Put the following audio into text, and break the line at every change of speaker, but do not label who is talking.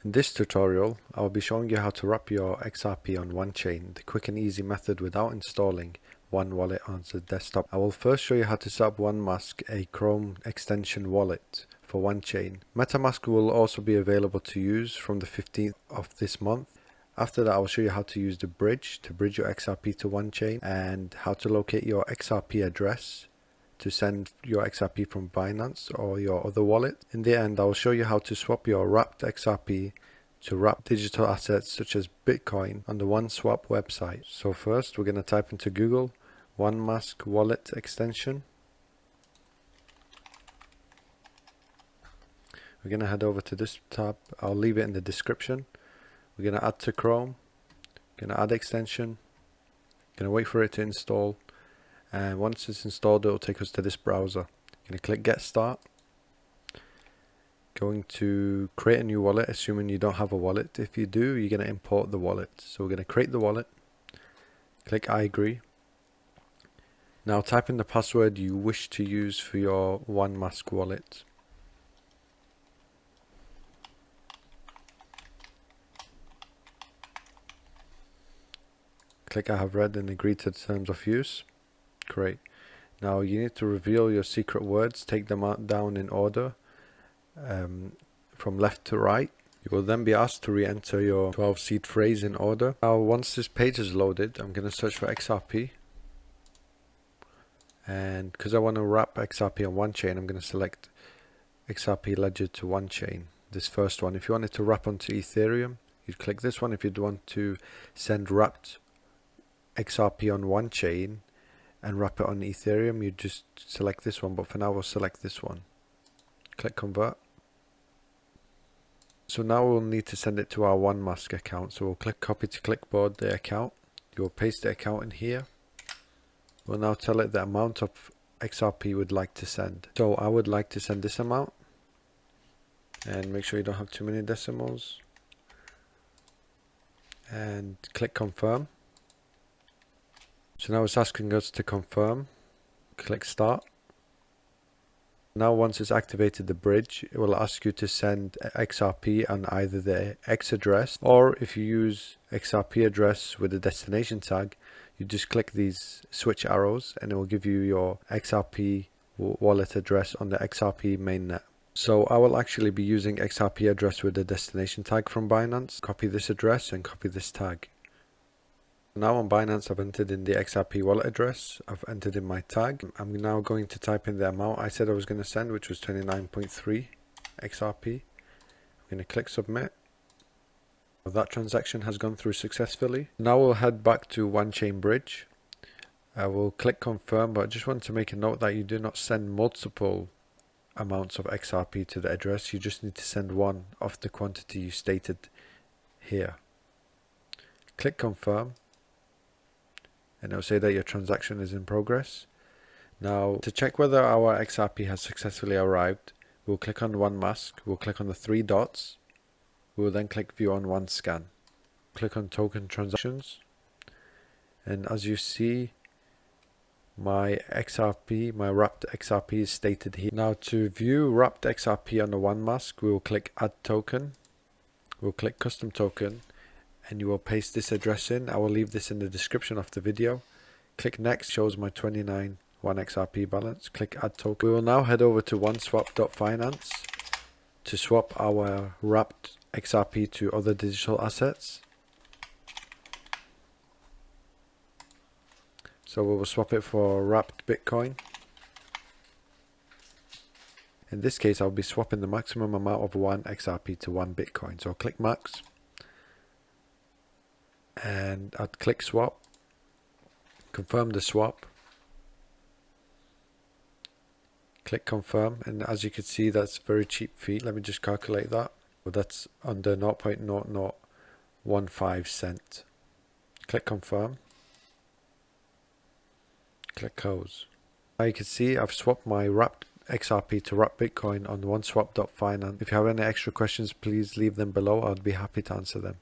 In this tutorial, I will be showing you how to wrap your XRP on Wanchain, the quick and easy method without installing one wallet on the desktop. I will first show you how to set up WanMask, a Chrome extension wallet for Wanchain. MetaMask will also be available to use from the 15th of this month. After that, I will show you how to use the bridge to bridge your XRP to Wanchain and how to locate your XRP address to send your XRP from Binance or your other wallet. In the end, I will show you how to swap your wrapped XRP to wrap digital assets such as Bitcoin on the Wanswap website. So first, we're going to type into Google WanMask wallet extension. We're going to head over to this tab. I'll leave it in the description. We're going to add to Chrome. Going to add extension. Going to wait for it to install. And once it's installed, it will take us to this browser. Going to click Get Start. Going to create a new wallet, assuming you don't have a wallet. If you do, you're going to import the wallet. So we're going to create the wallet. Click I agree. Now type in the password you wish to use for your WanMask wallet. Click I have read and agree to the terms of use. Great. Now you need to reveal your secret words. Take them down in order from left to right. You will then be asked to re-enter your 12-seed phrase in order. Now once this page is loaded, I'm going to search for XRP. And because I want to wrap XRP on Wanchain, I'm going to select XRP ledger to Wanchain. This first one. If you want it to wrap onto Ethereum, you'd click this one. If you'd want to send wrapped XRP on Wanchain and wrap it on Ethereum, you just select this one, but for now we'll select this one. Click convert. So now we'll need to send it to our WanMask account. So we'll click copy to clipboard the account. You'll paste the account in here. We'll now tell it the amount of XRP we'd like to send. So I would like to send this amount, and make sure you don't have too many decimals, and click confirm. So now it's asking us to confirm. Click start. Now once it's activated the bridge, it will ask you to send XRP on either the X address, or if you use XRP address with a destination tag, you just click these switch arrows and it will give you your XRP wallet address on the XRP mainnet. So I will actually be using XRP address with the destination tag from Binance. Copy this address and copy this tag. Now on Binance, I've entered in the XRP wallet address. I've entered in my tag. I'm now going to type in the amount I said I was going to send, which was 29.3 XRP. I'm going to click submit. That transaction has gone through successfully. Now we'll head back to Wanchain bridge. I will click confirm, but I just want to make a note that you do not send multiple amounts of XRP to the address. You just need to send one of the quantity you stated here. Click confirm. And it'll say that your transaction is in progress. Now, to check whether our XRP has successfully arrived, we'll click on WanMask, we'll click on the three dots, we'll then click View on One Scan. Click on Token Transactions, and as you see, my XRP, my wrapped XRP is stated here. Now to view wrapped XRP on the WanMask, we will click Add Token, we'll click Custom Token, and you will paste this address in. I will leave this in the description of the video. Click Next, shows my 29 wXRP balance. Click Add Token. We will now head over to Wanswap.finance to swap our wrapped XRP to other digital assets. So we will swap it for wrapped Bitcoin. In this case, I'll be swapping the maximum amount of one XRP to one Bitcoin. So I'll click Max. And I'd click swap, confirm the swap, click confirm, and as you can see, that's very cheap fee. Let me just calculate that. Well, that's under 0.0015 cent. Click confirm, click close. Now you can see I've swapped my wrapped XRP to wrapped Bitcoin on Wanswap.finance. If you have any extra questions, please leave them below. I'd be happy to answer them.